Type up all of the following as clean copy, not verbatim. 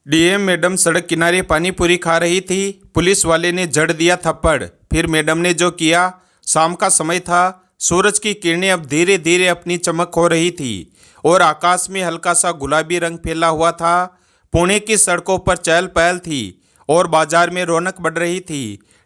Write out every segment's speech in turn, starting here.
DM madam सड़क किनारे पानी पूरी खा रही थी। पुलिस वाले ने जड़ दिया थप्पड़। फिर मैडम ने जो किया। शाम का समय था। सूरज की किरणें अब धीरे धीरे अपनी चमक हो रही थी और आकाश में हल्का सा गुलाबी रंग फैला हुआ था। पुणे की सड़कों पर चहल पहल थी और बाजार में रौनक बढ़ रही थी।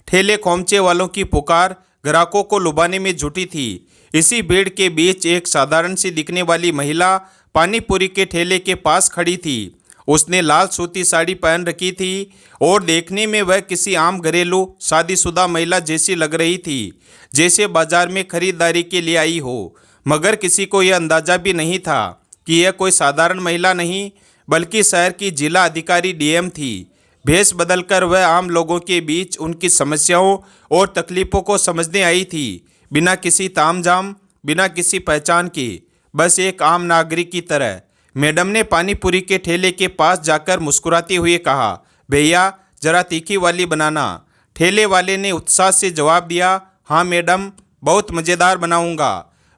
ठेले खोमचे वालों की पुकार ग्राहकों को लुभाने में जुटी थी। इसी भीड़ के बीच एक साधारण सी दिखने वाली महिला पानी पूरी के ठेले के पास खड़ी थी। उसने लाल सूती साड़ी पहन रखी थी और देखने में वह किसी आम घरेलू शादीशुदा महिला जैसी लग रही थी, जैसे बाजार में खरीदारी के लिए आई हो। मगर किसी को यह अंदाजा भी नहीं था कि यह कोई साधारण महिला नहीं बल्कि शहर की जिला अधिकारी डीएम थी। भेष बदलकर वह आम लोगों के बीच उनकी समस्याओं और तकलीफ़ों को समझने आई थी, बिना किसी तामझाम, बिना किसी पहचान के, बस एक आम नागरिक की तरह। मैडम ने पानी पूरी के ठेले के पास जाकर मुस्कुराते हुए कहा, भैया जरा तीखी वाली बनाना। ठेले वाले ने उत्साह से जवाब दिया, हाँ मैडम, बहुत मज़ेदार बनाऊंगा।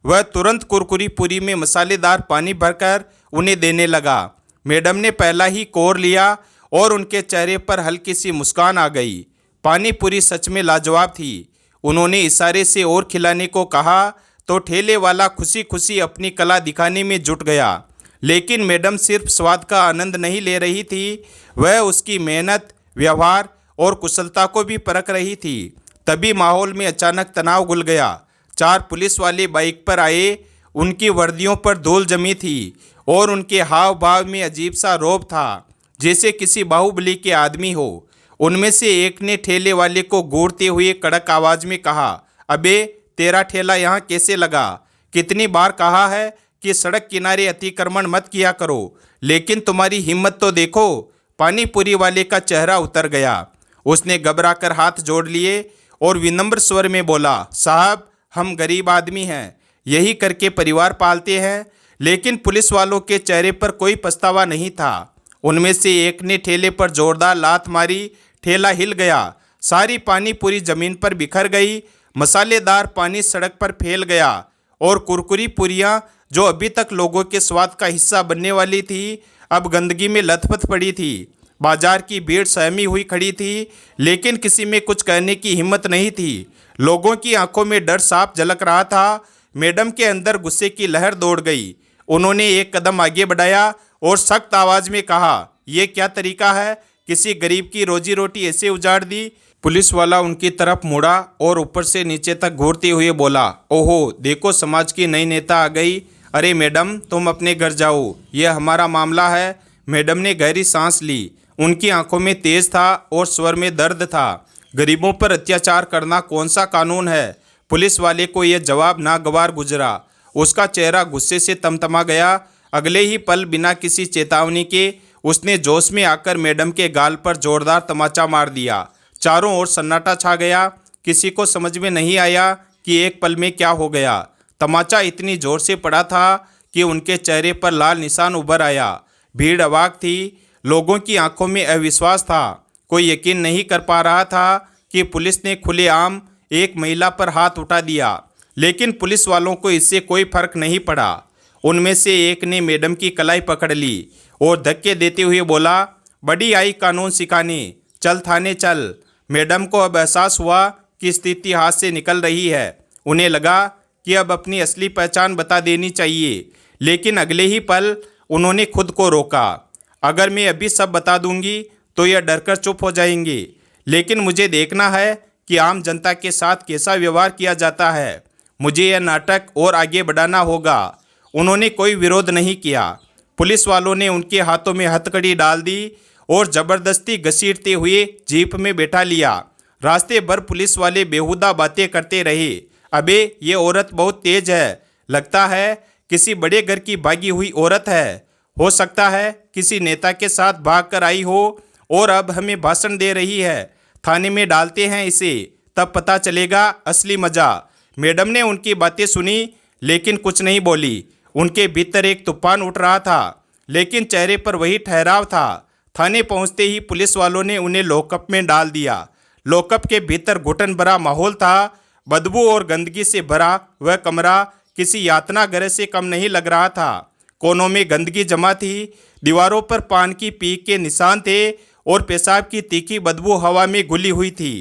वह तुरंत कुरकुरी पूरी में मसालेदार पानी भरकर उन्हें देने लगा। मैडम ने पहला ही कोर लिया और उनके चेहरे पर हल्की सी मुस्कान आ गई। पानी पूरी सच में लाजवाब थी। उन्होंने इशारे से और खिलाने को कहा तो ठेले वाला खुशी खुशी अपनी कला दिखाने में जुट गया। लेकिन मैडम सिर्फ स्वाद का आनंद नहीं ले रही थी, वह उसकी मेहनत, व्यवहार और कुशलता को भी परख रही थी। तभी माहौल में अचानक तनाव घुल गया। 4 पुलिस वाले बाइक पर आए। उनकी वर्दियों पर धूल जमी थी और उनके हाव भाव में अजीब सा रौब था, जैसे किसी बाहुबली के आदमी हो। उनमें से एक ने ठेले वाले को घूरते हुए कड़क आवाज में कहा, अबे तेरा ठेला यहाँ कैसे लगा? कितनी बार कहा है कि सड़क किनारे अतिक्रमण मत किया करो, लेकिन तुम्हारी हिम्मत तो देखो। पानी पूरी वाले का चेहरा उतर गया। उसने घबराकर हाथ जोड़ लिए और विनम्र स्वर में बोला, साहब हम गरीब आदमी हैं, यही करके परिवार पालते हैं। लेकिन पुलिस वालों के चेहरे पर कोई पछतावा नहीं था। उनमें से एक ने ठेले पर जोरदार लात मारी। ठेला हिल गया। सारी पानी पूरी जमीन पर बिखर गई। मसालेदार पानी सड़क पर फैल गया और कुरकुरी पूरियां जो अभी तक लोगों के स्वाद का हिस्सा बनने वाली थी, अब गंदगी में लथपथ पड़ी थी। बाजार की भीड़ सहमी हुई खड़ी थी, लेकिन किसी में कुछ कहने की हिम्मत नहीं थी। लोगों की आंखों में डर साफ झलक रहा था। मैडम के अंदर गुस्से की लहर दौड़ गई। उन्होंने एक कदम आगे बढ़ाया और सख्त आवाज में कहा, यह क्या तरीका है? किसी गरीब की रोजी रोटी ऐसे उजाड़ दी? पुलिस वाला उनकी तरफ मुड़ा और ऊपर से नीचे तक घूरते हुए बोला, ओहो देखो समाज की नई नेता आ गई। अरे मैडम तुम अपने घर जाओ, यह हमारा मामला है। मैडम ने गहरी सांस ली। उनकी आंखों में तेज था और स्वर में दर्द था। गरीबों पर अत्याचार करना कौन सा कानून है? पुलिस वाले को यह जवाब नागवार गुजरा। उसका चेहरा गुस्से से तमतमा गया। अगले ही पल बिना किसी चेतावनी के उसने जोश में आकर मैडम के गाल पर जोरदार तमाचा मार दिया। चारों ओर सन्नाटा छा गया। किसी को समझ में नहीं आया कि एक पल में क्या हो गया। तमाचा इतनी जोर से पड़ा था कि उनके चेहरे पर लाल निशान उभर आया। भीड़ अवाक थी। लोगों की आंखों में अविश्वास था। कोई यकीन नहीं कर पा रहा था कि पुलिस ने खुलेआम एक महिला पर हाथ उठा दिया। लेकिन पुलिस वालों को इससे कोई फर्क नहीं पड़ा। उनमें से एक ने मैडम की कलाई पकड़ ली और धक्के देते हुए बोला, बड़ी आई कानून सिखाने, चल थाने चल। मैडम को अब एहसास हुआ कि स्थिति हाथ से निकल रही है। उन्हें लगा कि अब अपनी असली पहचान बता देनी चाहिए, लेकिन अगले ही पल उन्होंने खुद को रोका। अगर मैं अभी सब बता दूंगी तो यह डरकर चुप हो जाएंगे, लेकिन मुझे देखना है कि आम जनता के साथ कैसा व्यवहार किया जाता है। मुझे यह नाटक और आगे बढ़ाना होगा। उन्होंने कोई विरोध नहीं किया। पुलिस वालों ने उनके हाथों में हथकड़ी डाल दी और ज़बरदस्ती घसीटते हुए जीप में बैठा लिया। रास्ते भर पुलिस वाले बेहुदा बातें करते रहे। अबे ये औरत बहुत तेज है, लगता है किसी बड़े घर की भागी हुई औरत है। हो सकता है किसी नेता के साथ भाग कर आई हो और अब हमें भाषण दे रही है। थाने में डालते हैं इसे, तब पता चलेगा असली मज़ा। मैडम ने उनकी बातें सुनी लेकिन कुछ नहीं बोली। उनके भीतर एक तूफान उठ रहा था, लेकिन चेहरे पर वही ठहराव था। थाने पहुंचते ही पुलिस वालों ने उन्हें लॉकअप में डाल दिया। लॉकअप के भीतर घुटन भरा माहौल था। बदबू और गंदगी से भरा वह कमरा किसी यातना गृह से कम नहीं लग रहा था। कोनों में गंदगी जमा थी, दीवारों पर पान की पीक के निशान थे और पेशाब की तीखी बदबू हवा में घुली हुई थी।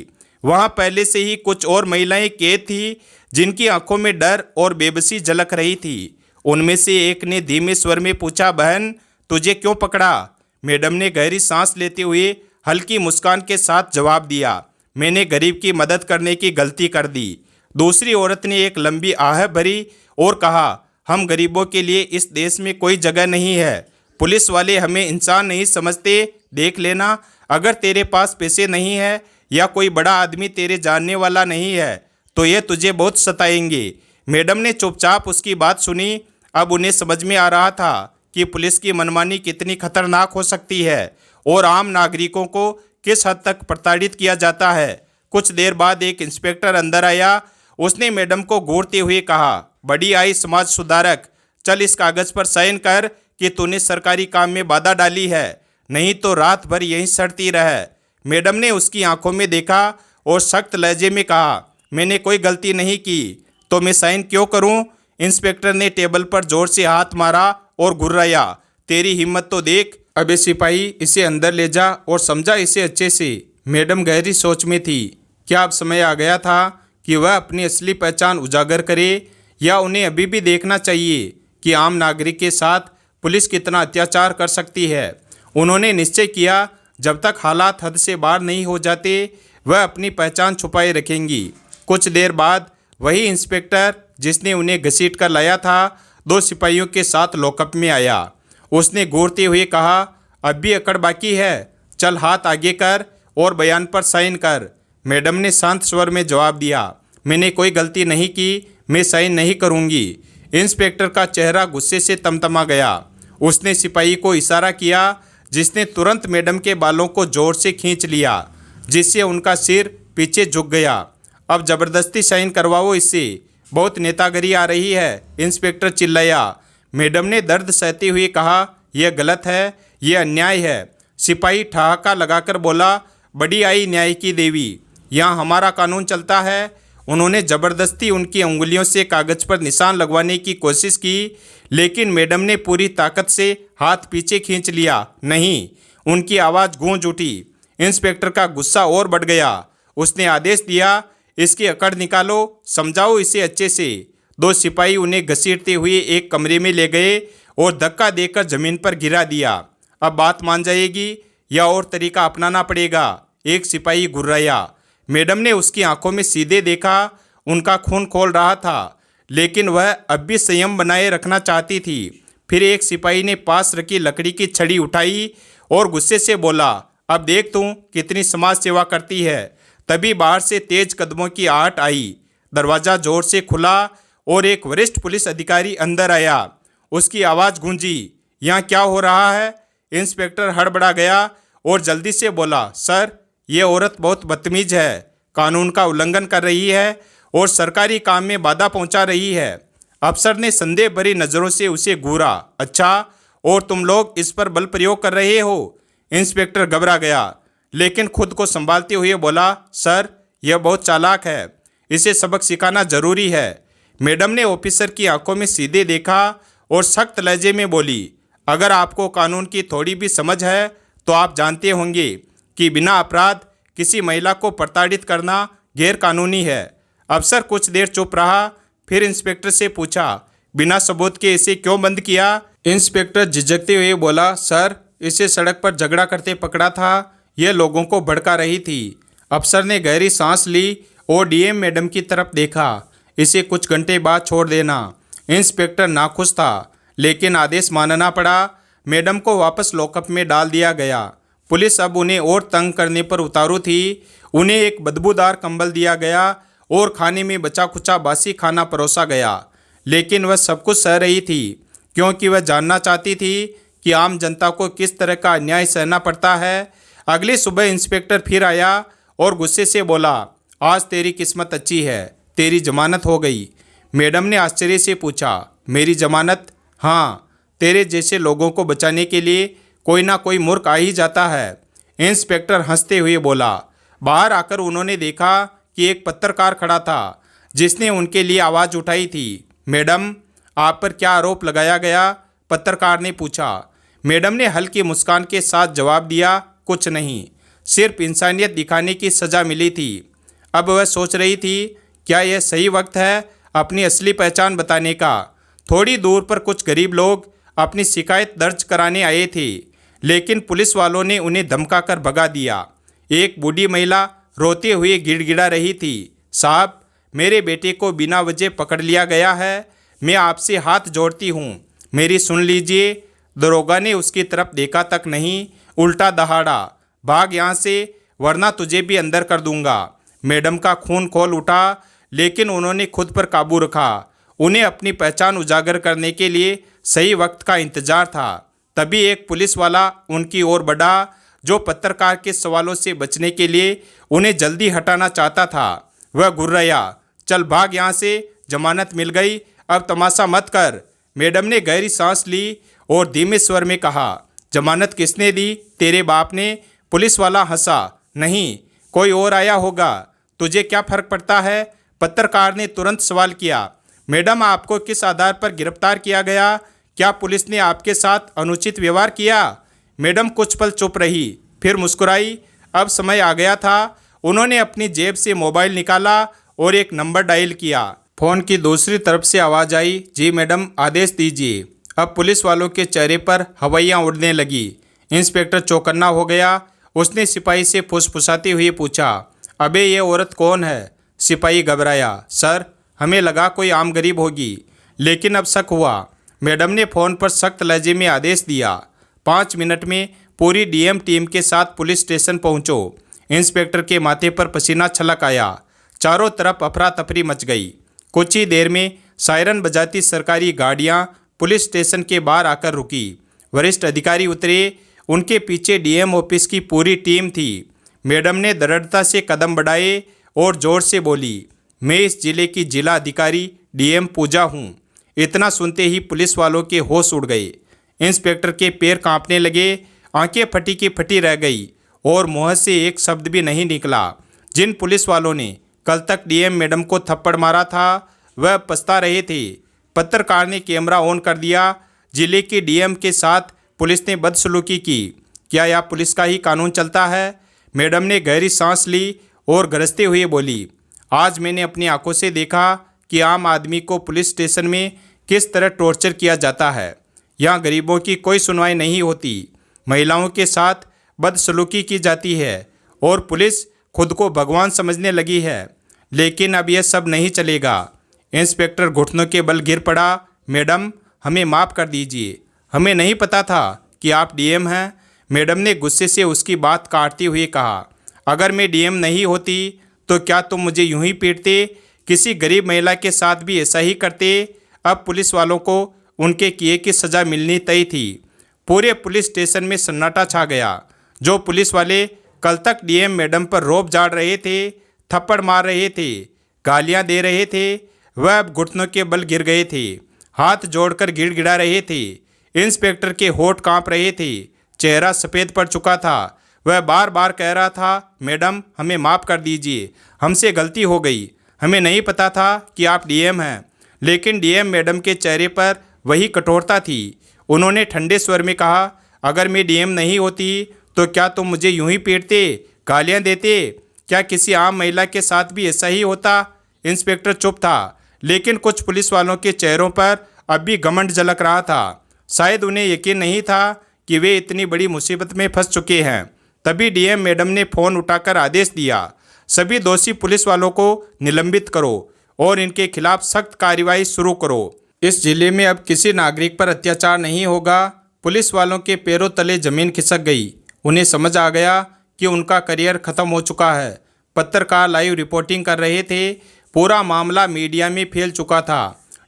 वहां पहले से ही कुछ और महिलाएं कैद थी जिनकी आंखों में डर और बेबसी झलक रही थी। उनमें से एक ने धीमे स्वर में पूछा, बहन तुझे क्यों पकड़ा? मैडम ने गहरी सांस लेते हुए हल्की मुस्कान के साथ जवाब दिया, मैंने गरीब की मदद करने की गलती कर दी। दूसरी औरत ने एक लंबी आह भरी और कहा, हम गरीबों के लिए इस देश में कोई जगह नहीं है। पुलिस वाले हमें इंसान नहीं समझते। देख लेना, अगर तेरे पास पैसे नहीं है या कोई बड़ा आदमी तेरे जानने वाला नहीं है तो ये तुझे बहुत सताएंगे। मैडम ने चुपचाप उसकी बात सुनी। अब उन्हें समझ में आ रहा था कि पुलिस की मनमानी कितनी खतरनाक हो सकती है और आम नागरिकों को किस हद तक प्रताड़ित किया जाता है। कुछ देर बाद एक इंस्पेक्टर अंदर आया। उसने मैडम को घूरते हुए कहा, बड़ी आई समाज सुधारक, चल इस कागज पर साइन कर कि तूने सरकारी काम में बाधा डाली है, नहीं तो रात भर यहीं सड़ती रह। मैडम ने उसकी आंखों में देखा और सख्त लहजे में कहा, मैंने कोई गलती नहीं की तो मैं साइन क्यों करूं? इंस्पेक्टर ने टेबल पर जोर से हाथ मारा और घुर्राया, तेरी हिम्मत तो देख। अबे सिपाही, इसे अंदर ले जा और समझा इसे अच्छे से। मैडम गहरी सोच में थी। क्या अब समय आ गया था कि वह अपनी असली पहचान उजागर करे, या उन्हें अभी भी देखना चाहिए कि आम नागरिक के साथ पुलिस कितना अत्याचार कर सकती है। उन्होंने निश्चय किया, जब तक हालात हद से बाहर नहीं हो जाते वह अपनी पहचान छुपाए रखेंगी। कुछ देर बाद वही इंस्पेक्टर जिसने उन्हें घसीट कर लाया था 2 सिपाहियों के साथ लॉकअप में आया। उसने घूरते हुए कहा, अब भी अकड़ बाकी है, चल हाथ आगे कर और बयान पर साइन कर। मैडम ने शांत स्वर में जवाब दिया, मैंने कोई गलती नहीं की, मैं साइन नहीं करूंगी। इंस्पेक्टर का चेहरा गुस्से से तमतमा गया। उसने सिपाही को इशारा किया जिसने तुरंत मैडम के बालों को जोर से खींच लिया, जिससे उनका सिर पीछे झुक गया। अब जबरदस्ती साइन करवाओ इससे, बहुत नेतागिरी आ रही है, इंस्पेक्टर चिल्लाया। मैडम ने दर्द सहते हुए कहा, यह गलत है, यह अन्याय है। सिपाही ठहाका लगाकर बोला, बड़ी आई न्याय की देवी, यहाँ हमारा कानून चलता है। उन्होंने ज़बरदस्ती उनकी उंगलियों से कागज पर निशान लगवाने की कोशिश की, लेकिन मैडम ने पूरी ताकत से हाथ पीछे खींच लिया। नहीं, उनकी आवाज़ गूंज उठी। इंस्पेक्टर का गुस्सा और बढ़ गया। उसने आदेश दिया, इसकी अकड़ निकालो, समझाओ इसे अच्छे से। 2 सिपाही उन्हें घसीटते हुए एक कमरे में ले गए और धक्का देकर जमीन पर गिरा दिया। अब बात मान जाएगी या और तरीका अपनाना पड़ेगा? एक सिपाही घुर्राया। मैडम ने उसकी आंखों में सीधे देखा। उनका खून खौल रहा था, लेकिन वह अब भी संयम बनाए रखना चाहती थी। फिर एक सिपाही ने पास रखी लकड़ी की छड़ी उठाई और गुस्से से बोला, अब देख तू कितनी समाज सेवा करती है। तभी बाहर से तेज कदमों की आहट आई। दरवाज़ा जोर से खुला और एक वरिष्ठ पुलिस अधिकारी अंदर आया। उसकी आवाज़ गूंजी, यहाँ क्या हो रहा है? इंस्पेक्टर हड़बड़ा गया और जल्दी से बोला, सर ये औरत बहुत बदतमीज है, कानून का उल्लंघन कर रही है और सरकारी काम में बाधा पहुंचा रही है। अफसर ने संदेह भरी नज़रों से उसे घूरा। अच्छा, और तुम लोग इस पर बल प्रयोग कर रहे हो? इंस्पेक्टर घबरा गया, लेकिन खुद को संभालते हुए बोला, सर यह बहुत चालाक है, इसे सबक सिखाना जरूरी है। मैडम ने ऑफिसर की आंखों में सीधे देखा और सख्त लहजे में बोली, अगर आपको कानून की थोड़ी भी समझ है तो आप जानते होंगे कि बिना अपराध किसी महिला को प्रताड़ित करना गैर कानूनी है। अफसर कुछ देर चुप रहा, फिर इंस्पेक्टर से पूछा, बिना सबूत के इसे क्यों बंद किया? इंस्पेक्टर झिझकते हुए बोला, सर इसे सड़क पर झगड़ा करते पकड़ा था, यह लोगों को भड़का रही थी। अफसर ने गहरी सांस ली और डीएम मैडम की तरफ देखा, इसे कुछ घंटे बाद छोड़ देना। इंस्पेक्टर नाखुश था, लेकिन आदेश मानना पड़ा। मैडम को वापस लॉकअप में डाल दिया गया। पुलिस अब उन्हें और तंग करने पर उतारू थी। उन्हें एक बदबूदार कंबल दिया गया और खाने में बचा खुचा बासी खाना परोसा गया, लेकिन वह सब कुछ सह रही थी क्योंकि वह जानना चाहती थी कि आम जनता को किस तरह का अन्याय सहना पड़ता है। अगली सुबह इंस्पेक्टर फिर आया और गुस्से से बोला, आज तेरी किस्मत अच्छी है, तेरी जमानत हो गई। मैडम ने आश्चर्य से पूछा, मेरी जमानत? हाँ, तेरे जैसे लोगों को बचाने के लिए कोई ना कोई मूर्ख आ ही जाता है। इंस्पेक्टर हंसते हुए बोला। बाहर आकर उन्होंने देखा कि एक पत्रकार खड़ा था जिसने उनके लिए आवाज़ उठाई थी, मैडम आप पर क्या आरोप लगाया गया? पत्रकार ने पूछा। मैडम ने हल्की मुस्कान के साथ जवाब दिया, कुछ नहीं, सिर्फ इंसानियत दिखाने की सज़ा मिली थी। अब वह सोच रही थी, क्या यह सही वक्त है अपनी असली पहचान बताने का। थोड़ी दूर पर कुछ गरीब लोग अपनी शिकायत दर्ज कराने आए थे, लेकिन पुलिस वालों ने उन्हें धमकाकर भगा दिया। एक बूढ़ी महिला रोते हुए गिड़गिड़ा रही थी, साहब, मेरे बेटे को बिना वजह पकड़ लिया गया है, मैं आपसे हाथ जोड़ती हूँ, मेरी सुन लीजिए। दरोगा ने उसकी तरफ देखा तक नहीं, उल्टा दहाड़ा, भाग यहाँ से वरना तुझे भी अंदर कर दूंगा। मैडम का खून खौल उठा, लेकिन उन्होंने खुद पर काबू रखा। उन्हें अपनी पहचान उजागर करने के लिए सही वक्त का इंतजार था। तभी एक पुलिस वाला उनकी ओर बढ़ा, जो पत्रकार के सवालों से बचने के लिए उन्हें जल्दी हटाना चाहता था। वह घुर्राया, चल भाग यहाँ से, जमानत मिल गई, अब तमाशा मत कर। मैडम ने गहरी सांस ली और धीमे स्वर में कहा, जमानत किसने दी, तेरे बाप ने? पुलिस वाला हंसा, नहीं, कोई और आया होगा, तुझे क्या फर्क पड़ता है? पत्रकार ने तुरंत सवाल किया। मैडम, आपको किस आधार पर गिरफ्तार किया गया? क्या पुलिस ने आपके साथ अनुचित व्यवहार किया? मैडम कुछ पल चुप रही, फिर मुस्कुराई। अब समय आ गया था। उन्होंने अपनी जेब से मोबाइल निकाला और एक नंबर डायल किया। फ़ोन की दूसरी तरफ से आवाज़ आई, जी मैडम, आदेश दीजिए। अब पुलिस वालों के चेहरे पर हवाइयाँ उड़ने लगी। इंस्पेक्टर चौकन्ना हो गया। उसने सिपाही से फुसफुसाते हुए पूछा, अबे ये औरत कौन है? सिपाही घबराया, सर, हमें लगा कोई आम गरीब होगी, लेकिन अब शक हुआ। मैडम ने फ़ोन पर सख्त लहजे में आदेश दिया, 5 मिनट में पूरी डीएम टीम के साथ पुलिस स्टेशन पहुंचो। इंस्पेक्टर के माथे पर पसीना छलक आया। चारों तरफ अफरा तफरी मच गई। कुछ ही देर में सायरन बजाती सरकारी गाड़ियां पुलिस स्टेशन के बाहर आकर रुकी। वरिष्ठ अधिकारी उतरे। उनके पीछे डीएम ऑफिस की पूरी टीम थी। मैडम ने दृढ़ता से कदम बढ़ाए और जोर से बोली, मैं इस जिले की जिला अधिकारी डीएम पूजा हूँ। इतना सुनते ही पुलिस वालों के होश उड़ गए। इंस्पेक्टर के पैर कांपने लगे, आंखें फटी की फटी रह गई और मुंह से एक शब्द भी नहीं निकला। जिन पुलिस वालों ने कल तक डीएम मैडम को थप्पड़ मारा था, वह पछता रहे थे। पत्रकार ने कैमरा ऑन कर दिया। जिले के डीएम के साथ पुलिस ने बदसलूकी की। क्या यह पुलिस का ही कानून चलता है? मैडम ने गहरी सांस ली और गरजते हुए बोली, आज मैंने अपनी आंखों से देखा कि आम आदमी को पुलिस स्टेशन में किस तरह टॉर्चर किया जाता है। यहाँ गरीबों की कोई सुनवाई नहीं होती, महिलाओं के साथ बदसलूकी की जाती है और पुलिस खुद को भगवान समझने लगी है। लेकिन अब यह सब नहीं चलेगा। इंस्पेक्टर घुटनों के बल गिर पड़ा। मैडम, हमें माफ़ कर दीजिए, हमें नहीं पता था कि आप डीएम हैं। मैडम ने गुस्से से उसकी बात काटते हुए कहा, अगर मैं डीएम नहीं होती तो क्या तुम मुझे यूं ही पीटते? किसी गरीब महिला के साथ भी ऐसा ही करते? अब पुलिस वालों को उनके किए की सज़ा मिलनी तय थी। पूरे पुलिस स्टेशन में सन्नाटा छा गया। जो पुलिस वाले कल तक डीएम मैडम पर रौब झाड़ रहे थे, थप्पड़ मार रहे थे, गालियां दे रहे थे, वह अब घुटनों के बल गिर गए थे, हाथ जोड़कर गिड़गिड़ा रहे थे। इंस्पेक्टर के होठ कांप रहे थे, चेहरा सफ़ेद पड़ चुका था। वह बार बार कह रहा था, मैडम, हमें माफ़ कर दीजिए, हमसे गलती हो गई, हमें नहीं पता था कि आप डीएम हैं। लेकिन डीएम मैडम के चेहरे पर वही कठोरता थी। उन्होंने ठंडे स्वर में कहा, अगर मैं डीएम नहीं होती तो क्या तुम मुझे यूं ही पीटते, गालियां देते? क्या किसी आम महिला के साथ भी ऐसा ही होता? इंस्पेक्टर चुप था, लेकिन कुछ पुलिस वालों के चेहरों पर अब भी घमंड झलक रहा था। शायद उन्हें यकीन नहीं था कि वे इतनी बड़ी मुसीबत में फंस चुके हैं। तभी डीएम मैडम ने फ़ोन उठाकर आदेश दिया, सभी दोषी पुलिस वालों को निलंबित करो और इनके खिलाफ सख्त कार्रवाई शुरू करो। इस जिले में अब किसी नागरिक पर अत्याचार नहीं होगा। पुलिस वालों के पैरों तले जमीन खिसक गई। उन्हें समझ आ गया कि उनका करियर खत्म हो चुका है। पत्रकार लाइव रिपोर्टिंग कर रहे थे। पूरा मामला मीडिया में फैल चुका था।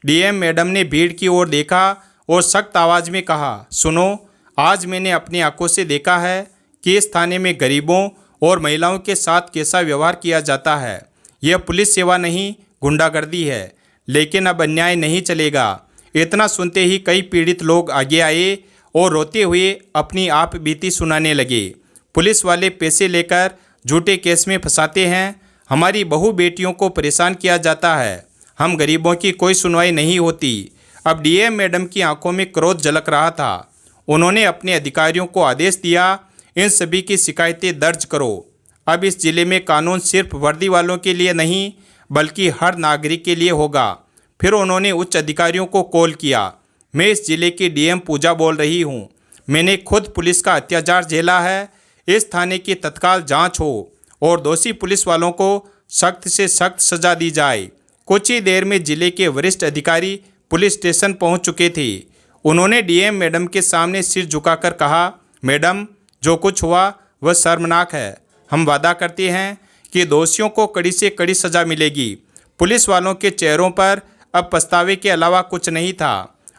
डीएम मैडम ने भीड़ की ओर देखा और सख्त आवाज़ में कहा, सुनो, आज मैंने अपनी आंखों से देखा है कि इस थाने में गरीबों और महिलाओं के साथ कैसा व्यवहार किया जाता है। यह पुलिस सेवा नहीं, गुंडागर्दी है। लेकिन अब अन्याय नहीं चलेगा। इतना सुनते ही कई पीड़ित लोग आगे आए और रोते हुए अपनी आप बीती सुनाने लगे। पुलिस वाले पैसे लेकर झूठे केस में फंसाते हैं, हमारी बहू बेटियों को परेशान किया जाता है, हम गरीबों की कोई सुनवाई नहीं होती। अब डीएम मैडम की आंखों में क्रोध झलक रहा था। उन्होंने अपने अधिकारियों को आदेश दिया, इन सभी की शिकायतें दर्ज करो। अब इस जिले में कानून सिर्फ वर्दी वालों के लिए नहीं बल्कि हर नागरिक के लिए होगा। फिर उन्होंने उच्च अधिकारियों को कॉल किया। मैं इस जिले की डीएम पूजा बोल रही हूँ। मैंने खुद पुलिस का अत्याचार झेला है। इस थाने की तत्काल जांच हो और दोषी पुलिस वालों को सख्त से सख्त सजा दी जाए। कुछ ही देर में जिले के वरिष्ठ अधिकारी पुलिस स्टेशन पहुंच चुके थे। उन्होंने डीएम मैडम के सामने सिर झुकाकर कहा, मैडम, जो कुछ हुआ वह शर्मनाक है। हम वादा करते हैं कि दोषियों को कड़ी से कड़ी सजा मिलेगी। पुलिस वालों के चेहरों पर अब पछतावे के अलावा कुछ नहीं था।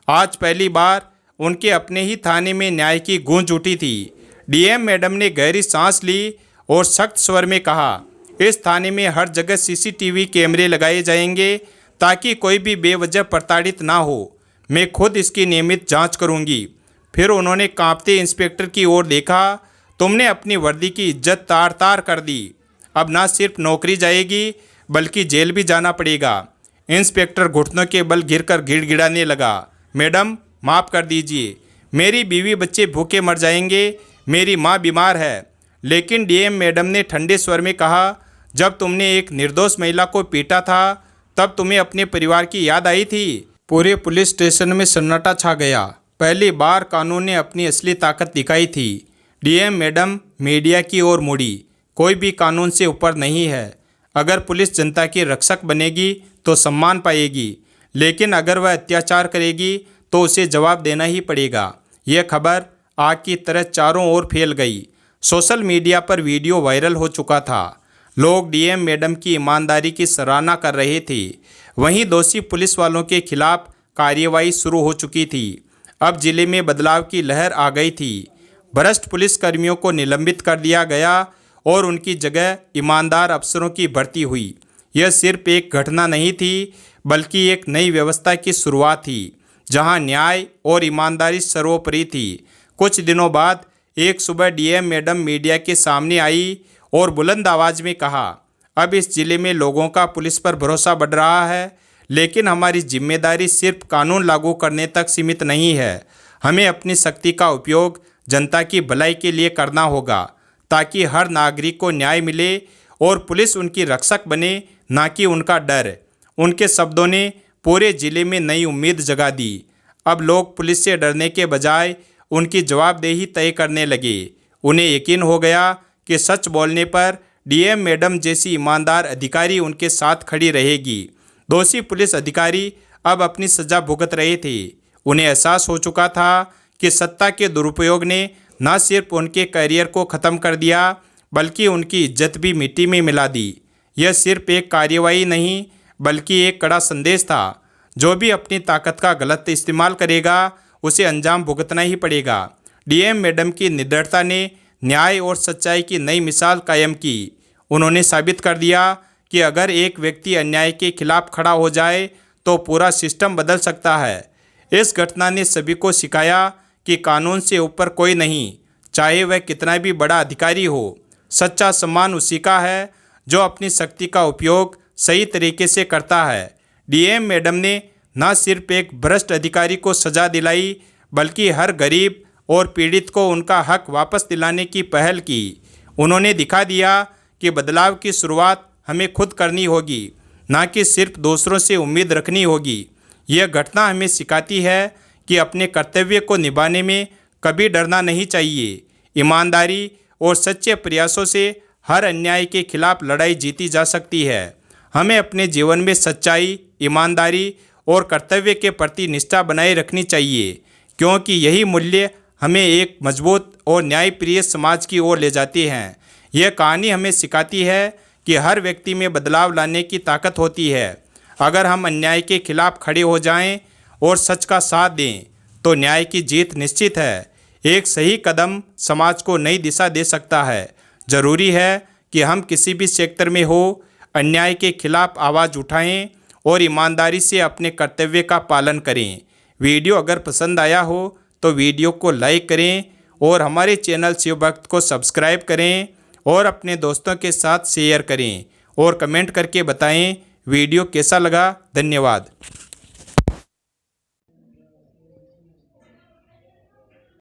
आज पहली बार उनके अपने ही थाने में न्याय की गूंज उठी थी। डीएम मैडम ने गहरी सांस ली और सख्त स्वर में कहा, इस थाने में हर जगह सीसीटीवी कैमरे लगाए जाएंगे ताकि कोई भी बेवजह प्रताड़ित ना हो। मैं खुद इसकी नियमित जांच करूंगी। फिर उन्होंने कांपते इंस्पेक्टर की ओर देखा। तुमने अपनी वर्दी की इज्जत तार तार कर दी। अब ना सिर्फ नौकरी जाएगी बल्कि जेल भी जाना पड़ेगा। इंस्पेक्टर घुटनों के बल गिरकर गिड़गिड़ाने लगा, मैडम, माफ़ कर दीजिए। मेरी बीवी बच्चे भूखे मर जाएंगे। मेरी माँ बीमार है। लेकिन डीएम मैडम ने ठंडे स्वर में कहा, जब तुमने एक निर्दोष महिला को पीटा था तब तुम्हें अपने परिवार की याद आई थी। पूरे पुलिस स्टेशन में सन्नाटा छा गया। पहली बार कानून ने अपनी असली ताकत दिखाई थी। डीएम मैडम मीडिया की ओर मुड़ी। कोई भी कानून से ऊपर नहीं है। अगर पुलिस जनता की रक्षक बनेगी तो सम्मान पाएगी, लेकिन अगर वह अत्याचार करेगी तो उसे जवाब देना ही पड़ेगा। यह खबर आग की तरह चारों ओर फैल गई। सोशल मीडिया पर वीडियो वायरल हो चुका था। लोग डीएम मैडम की ईमानदारी की सराहना कर रहे थे। वहीं दोषी पुलिस वालों के खिलाफ कार्यवाही शुरू हो चुकी थी। अब जिले में बदलाव की लहर आ गई थी। भ्रष्ट पुलिसकर्मियों को निलंबित कर दिया गया और उनकी जगह ईमानदार अफसरों की भर्ती हुई। यह सिर्फ एक घटना नहीं थी बल्कि एक नई व्यवस्था की शुरुआत थी, जहां न्याय और ईमानदारी सर्वोपरि थी। कुछ दिनों बाद एक सुबह डीएम मैडम मीडिया के सामने आई और बुलंद आवाज में कहा, अब इस जिले में लोगों का पुलिस पर भरोसा बढ़ रहा है, लेकिन हमारी जिम्मेदारी सिर्फ कानून लागू करने तक सीमित नहीं है। हमें अपनी शक्ति का उपयोग जनता की भलाई के लिए करना होगा ताकि हर नागरिक को न्याय मिले और पुलिस उनकी रक्षक बने, ना कि उनका डर। उनके शब्दों ने पूरे जिले में नई उम्मीद जगा दी। अब लोग पुलिस से डरने के बजाय उनकी जवाबदेही तय करने लगे। उन्हें यकीन हो गया कि सच बोलने पर डीएम मैडम जैसी ईमानदार अधिकारी उनके साथ खड़ी रहेगी। दोषी पुलिस अधिकारी अब अपनी सजा भुगत रहे थे। उन्हें एहसास हो चुका था कि सत्ता के दुरुपयोग ने न सिर्फ उनके करियर को ख़त्म कर दिया बल्कि उनकी इज्जत भी मिट्टी में मिला दी। यह सिर्फ एक कार्यवाही नहीं बल्कि एक कड़ा संदेश था। जो भी अपनी ताकत का गलत इस्तेमाल करेगा उसे अंजाम भुगतना ही पड़ेगा। डीएम मैडम की निडरता ने न्याय और सच्चाई की नई मिसाल कायम की। उन्होंने साबित कर दिया कि अगर एक व्यक्ति अन्याय के खिलाफ खड़ा हो जाए तो पूरा सिस्टम बदल सकता है। इस घटना ने सभी को सिखाया कि कानून से ऊपर कोई नहीं, चाहे वह कितना भी बड़ा अधिकारी हो। सच्चा सम्मान उसी का है जो अपनी शक्ति का उपयोग सही तरीके से करता है। डीएम मैडम ने न सिर्फ एक भ्रष्ट अधिकारी को सजा दिलाई बल्कि हर गरीब और पीड़ित को उनका हक वापस दिलाने की पहल की। उन्होंने दिखा दिया कि बदलाव की शुरुआत हमें खुद करनी होगी, ना कि सिर्फ दूसरों से उम्मीद रखनी होगी। यह घटना हमें सिखाती है कि अपने कर्तव्य को निभाने में कभी डरना नहीं चाहिए। ईमानदारी और सच्चे प्रयासों से हर अन्याय के खिलाफ लड़ाई जीती जा सकती है। हमें अपने जीवन में सच्चाई, ईमानदारी और कर्तव्य के प्रति निष्ठा बनाए रखनी चाहिए, क्योंकि यही मूल्य हमें एक मजबूत और न्यायप्रिय समाज की ओर ले जाती हैं। यह कहानी हमें सिखाती है कि हर व्यक्ति में बदलाव लाने की ताकत होती है। अगर हम अन्याय के खिलाफ खड़े हो जाएं और सच का साथ दें तो न्याय की जीत निश्चित है। एक सही कदम समाज को नई दिशा दे सकता है। ज़रूरी है कि हम किसी भी सेक्टर में हो, अन्याय के खिलाफ आवाज़ उठाएं और ईमानदारी से अपने कर्तव्य का पालन करें। वीडियो अगर पसंद आया हो तो वीडियो को लाइक करें और हमारे चैनल शिव भक्त को सब्सक्राइब करें और अपने दोस्तों के साथ शेयर करें और कमेंट करके बताएं वीडियो कैसा लगा। धन्यवाद।